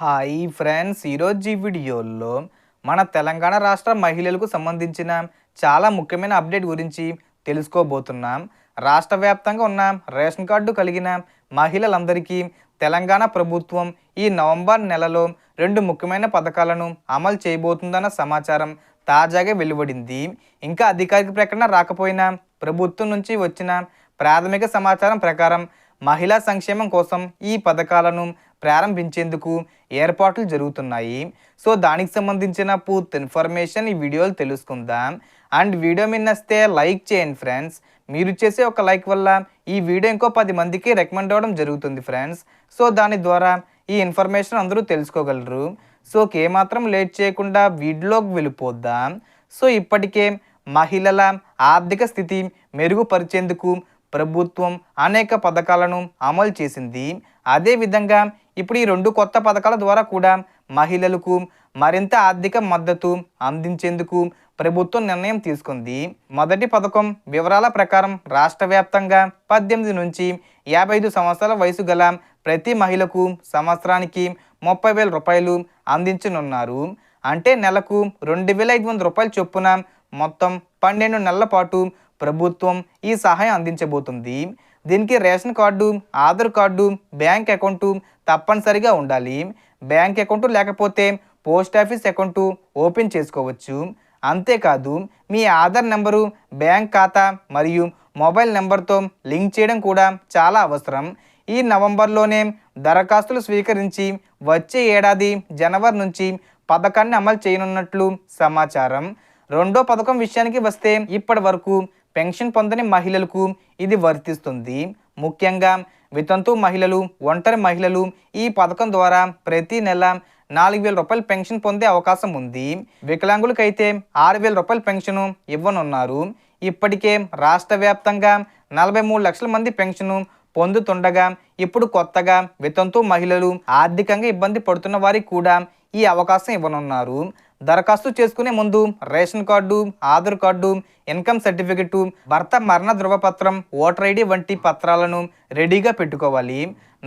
Hi friends, ఈరోజు ఈ వీడియోలో మన తెలంగాణ రాష్ట్ర మహిళలకు సంబంధించిన చాలా ముఖ్యమైన అప్డేట్ గురించి తెలుసుకోబోతున్నాం. రాష్ట్ర వ్యాప్తంగా ఉన్న రేషన్ కార్డు కలిగిన మహిళలందరికీ తెలంగాణ ప్రభుత్వం ఈ నవంబర్ నెలలో 2 ముఖ్యమైన పథకాలను అమలు చేయబోతుందన్న సమాచారం తాజాగా వెలువడింది. ఇంకా అధికారిక ప్రకటన రాకపోయినా ప్రభుత్వం నుంచి వచ్చిన ప్రాథమిక సమాచారం ప్రకారం మహిళా సంక్షేమం కోసం ఈ పథకాలను ప్రారంభించేందుకు ఏర్పాట్లు జరుగుతున్నాయి. సో దానికి సంబంధించిన పూర్తి ఇన్ఫర్మేషన్ ఈ వీడియోలో తెలుసుకుందాం. అండ్ వీడియో మీద నచ్చితే లైక్ చేయండి ఫ్రెండ్స్. మీరు చేసే ఒక లైక్ వల్ల ఈ వీడియో ఇంకో 10 మందికి రికమెండ్ అవ్వడం జరుగుతుంది ఫ్రెండ్స్. సో దాని ద్వారా ఈ ఇన్ఫర్మేషన్ అందరూ తెలుసుకోగలరు. సో ఏమాత్రం లేట్ చేయకుండా వీడియోలోకి వెళ్ళిపోద్దాం. సో ఇప్పటికే మహిళల ఆర్థిక స్థితి మెరుగుపరిచేందుకు ప్రభుత్వం అనేక పథకాలను అమలు చేసింది. అదేవిధంగా ఇప్పుడు ఈ 2 కొత్త పథకాల ద్వారా కూడా మహిళలకు మరింత ఆర్థిక మద్దతు అందించేందుకు ప్రభుత్వం నిర్ణయం తీసుకుంది. మొదటి పథకం వివరాల ప్రకారం రాష్ట్ర వ్యాప్తంగా 18 నుంచి 55 సంవత్సరాల వయసు గల ప్రతి మహిళకు సంవత్సరానికి 30,000 రూపాయలు అందించనున్నారు. అంటే నెలకు 2,500 రూపాయల చొప్పున మొత్తం 12 నెలల పాటు ప్రభుత్వం ఈ సహాయం అందించబోతుంది. దీనికి ration card, Aadhaar card, bank account తప్పనిసరిగా ఉండాలి. బ్యాంక్ అకౌంటు లేకపోతే పోస్ట్ ఆఫీస్ అకౌంటు ఓపెన్ చేసుకోవచ్చు. అంతేకాదు మీ ఆధార్ నెంబరు, బ్యాంక్ ఖాతా మరియు మొబైల్ నెంబర్తో లింక్ చేయడం కూడా చాలా అవసరం. ఈ నవంబర్లోనే దరఖాస్తులు స్వీకరించి వచ్చే ఏడాది జనవరి నుంచి పథకాన్ని అమలు చేయనున్నట్లు సమాచారం. రెండో పథకం విషయానికి వస్తే ఇప్పటి వరకు పెన్షన్ పొందని మహిళలకు ఇది వర్తిస్తుంది. ముఖ్యంగా వితంతు మహిళలు, ఒంటరి మహిళలు ఈ పథకం ద్వారా ప్రతి నెల 4,000 రూపాయల పెన్షన్ పొందే అవకాశం ఉంది. వికలాంగులకైతే 6,000 రూపాయల పెన్షను ఇవ్వనున్నారు. ఇప్పటికే రాష్ట్ర వ్యాప్తంగా 43 లక్షల మంది పెన్షను పొందుతుండగా ఇప్పుడు కొత్తగా వితంతు మహిళలు, ఆర్థికంగా ఇబ్బంది పడుతున్న వారికి కూడా ఈ అవకాశం ఇవ్వనున్నారు. దరఖాస్తు చేసుకునే ముందు ration card, Aadhaar card, income certificate, భర్త మరణ ధృవపత్రం, ఓటర్ ఐడి వంటి పత్రాలను రెడీగా పెట్టుకోవాలి.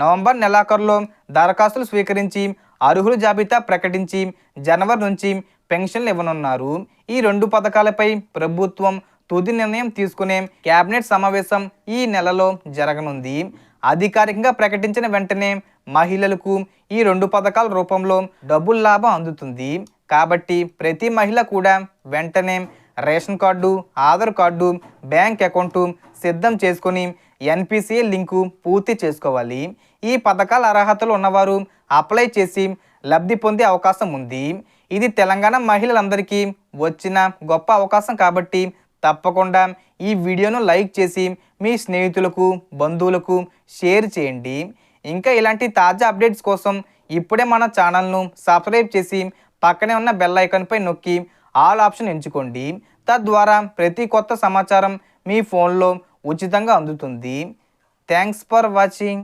నవంబర్ నెలాఖరులో దరఖాస్తులు స్వీకరించి అర్హుల జాబితా ప్రకటించి జనవరి నుంచి పెన్షన్లు ఇవ్వనున్నారు. ఈ 2 పథకాలపై ప్రభుత్వం తుది నిర్ణయం తీసుకునే కేబినెట్ సమావేశం ఈ నెలలో జరగనుంది. అధికారికంగా ప్రకటించిన వెంటనే మహిళలకు ఈ 2 పథకాల రూపంలో డబ్బుల లాభం అందుతుంది. కాబట్టి ప్రతి మహిళ కూడా వెంటనే ration card, Aadhaar card, bank account సిద్ధం చేసుకొని ఎన్పిసిఐ లింకు పూర్తి చేసుకోవాలి. ఈ పథకాల అర్హతలు ఉన్నవారు అప్లై చేసి లబ్ధి పొందే అవకాశం ఉంది. ఇది తెలంగాణ మహిళలందరికీ వచ్చిన గొప్ప అవకాశం కాబట్టి తప్పకుండా ఈ వీడియోను లైక్ చేసి మీ స్నేహితులకు, బంధువులకు షేర్ చేయండి. ఇంకా ఇలాంటి తాజా అప్డేట్స్ కోసం ఇప్పుడే మన ఛానల్ను సబ్స్క్రైబ్ చేసి పక్కనే ఉన్న బెల్ ఐకాన్పై నొక్కి ఆల్ ఆప్షన్ ఎంచుకోండి. తద్వారా ప్రతి కొత్త సమాచారం మీ ఫోన్లో ఉచితంగా అందుతుంది. Thanks for watching.